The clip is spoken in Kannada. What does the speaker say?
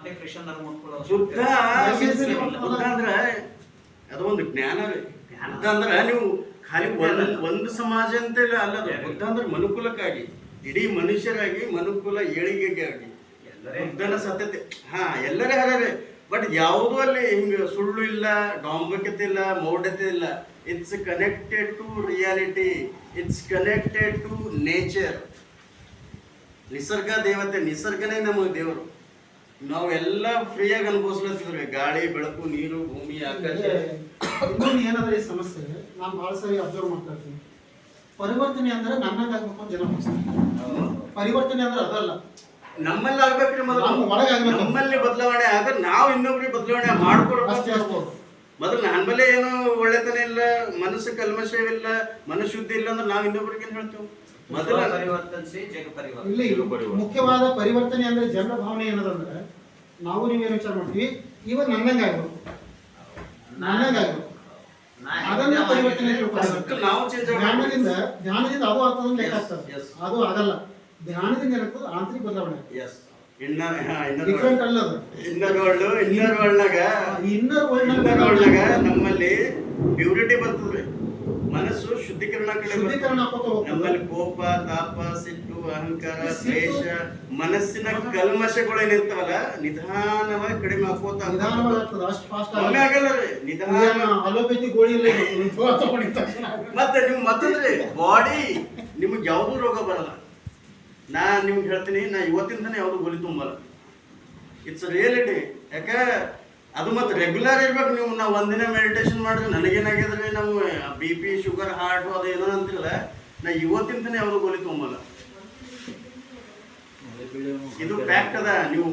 ಮತ್ತೆ ಕ್ರಿಶ್ಚಿಯನ್ ಧರ್ಮ ಬುದ್ಧ ಅಂದ್ರೆ ಅದೊಂದು ಜ್ಞಾನ ರೀ. ಬುದ್ಧ ಅಂದ್ರೆ ನೀವು ಖಾಲಿ ಒಂದು ಸಮಾಜ ಅಂತ ಅಲ್ಲ. ಬುದ್ಧ ಅಂದ್ರೆ ಮನುಕುಲಕ್ಕಾಗಿ, ಇಡೀ ಮನುಷ್ಯರಾಗಿ ಮನುಕುಲ ಏಳಿಗೆಗಾಗಿ ಬುದ್ಧನ ಸತ್ಯತೆ ಎಲ್ಲರೇ ಹರೇ. ಬಟ್ ಯಾವುದೂ ಅಲ್ಲಿ ಹಿಂಗೆ ಸುಳ್ಳು ಇಲ್ಲ, ಡಾಂಬಕತೆ ಇಲ್ಲ, ಮೌಢ್ಯತೆ ಇಲ್ಲ. It's connected to reality, it's connected to nature. ನಿಸರ್ಗ ದೇವತೆ, ನಿಸರ್ಗನೇ ನಮಗೆ ದೇವರು. ನಾವೆಲ್ಲ ಫ್ರೀಯಾಗಿ ಅನುಭವಿಸ್ಲತ್ತಿದ್ವಿ, ಗಾಳಿ ಬೆಳಕು ನೀರು ಭೂಮಿ ಆಕಾಶ. ಇನ್ನೊಂದು ಏನಾದ್ರೆ ಈ ಸಮಸ್ಯೆ ನಾನು ಭಾಳ ಸಾರಿ ಅಬ್ಸರ್ವ್ ಮಾಡ್ತಾ ಇರ್ತೀನಿ. ಪರಿವರ್ತನೆ ಅಂದ್ರೆ ನನ್ನಂಗೆ ಆಗ್ಬೇಕು ಅಂತ ಜನ ಭಾವಿಸ್ತಾರೆ. ಪರಿವರ್ತನೆ ಅಂದ್ರೆ ಅದಲ್ಲ, ನಮ್ಮಲ್ಲಿ ಆಗ್ಬೇಕ್ರಿ. ಮೊದಲು ನಮ್ಮಲ್ಲಿ ಬದಲಾವಣೆ ಆದ್ರೆ ನಾವು ಇನ್ನೊಬ್ರಿಗೆ ಬದಲಾವಣೆ ಮಾಡ್ಕೊಡ್ಬೇಕು. ಮೊದಲು ನಮ್ಮಲ್ಲೇ ಏನು ಒಳ್ಳೆತನ ಇಲ್ಲ, ಮನಸ್ಸು ಕಲ್ಮಶವಿಲ್ಲ, ಮನಶುದ್ಧಿ ಇಲ್ಲ ಅಂದ್ರೆ ನಾವು ಇನ್ನೊಬ್ರಿಗೆ ಏನ್ ಹೇಳ್ತೇವೆ? ಮೊದಲ ಪರಿವರ್ತನೆ ಜಗ ಪರಿವರ್ತನೆ. ಇಲ್ಲಿ ಮುಖ್ಯವಾದ ಪರಿವರ್ತನೆ ಅಂದ್ರೆ ಜನರ ಭಾವನೆ ಏನದಂದ್ರೆ, ನಾವು ನೀವೇನು ವಿಚಾರ ಮಾಡ್ತೀವಿ, ಇವಾಗ ನನ್ನಂಗೆ ಆಗ್ಬೇಕು, ನನ್ನಂಗೆ ಆಗ್ಬೇಕು, ಅದನ್ನ ಪರಿವರ್ತನೆ. ಧ್ಯಾನದಿಂದ ಅದು ಆಗ್ತದೆ ಲೆಕ್ಕ ಆಗ್ತದೆ, ಅದು ಆಗಲ್ಲ. ಧ್ಯಾನದಿಂದ ಏನಾಗ್ತದೆ ಆಂತರಿಕ ಬದಲಾವಣೆ. ಡಿಫ್ರೆಂಟ್ ಅಲ್ಲ ಅದು. ಇನ್ನರ್ ವರ್ಲ್ಡ್ನಾಗ ನಮ್ಮಲ್ಲಿ ಪ್ಯೂರಿಟಿ ಬರ್ತದ್ರಿ, ಮನಸ್ಸು ಶುದ್ಧೀಕರಣ ನಮ್ಮಲ್ಲಿ ಕೋಪ, ತಾಪ, ಸಿಟ್ಟು, ಅಹಂಕಾರ, ದ್ವೇಷ, ಮನಸ್ಸಿನ ಕಲ್ಮಶಗಳೇನಿರ್ತಾವಲ್ಲ ನಿಧಾನವಾಗಿ ಕಡಿಮೆ ಹಾಕೋತ ಆಗಲ್ಲ ರೀ. ನಿಧಾನ ಅಲೋಪತಿ ಗೋಳಿ ಮತ್ತೆ ನಿಮ್ ಮತ್ತಂದ್ರಿ ಬಾಡಿ ನಿಮ್ಗೆ ಯಾವ್ದು ರೋಗ ಬರಲ್ಲ. ನಾ ನಿಮ್ಗೆ ಹೇಳ್ತೀನಿ, ನಾ ಇವತ್ತಿಂದನೇ ಯಾವ್ದು ಗೋಲಿ ತುಂಬಲ್ಲ. It's reality. ಯಾಕೆ ಅದು ಮತ್ತೆ ರೆಗ್ಯುಲರ್ ಇರ್ಬೇಕು. ನೀವು ನಾವು ಒಂದಿನ ಮೆಡಿಟೇಷನ್ ಮಾಡಿದ್ರೆ ನನಗೇನಾಗಿದ್ರೆ ನಾವು BP, ಶುಗರ್, ಹಾರ್ಟು ಅದು ಏನೋ ಅಂತಿಲ್ಲ. ನಾ ಇವತ್ತಿಂದನೇ ಯಾವ್ದು ಗೋಲಿ ತುಂಬಲ್ಲ. ಇದು ಫ್ಯಾಕ್ಟ್ ಅದ. ನೀವು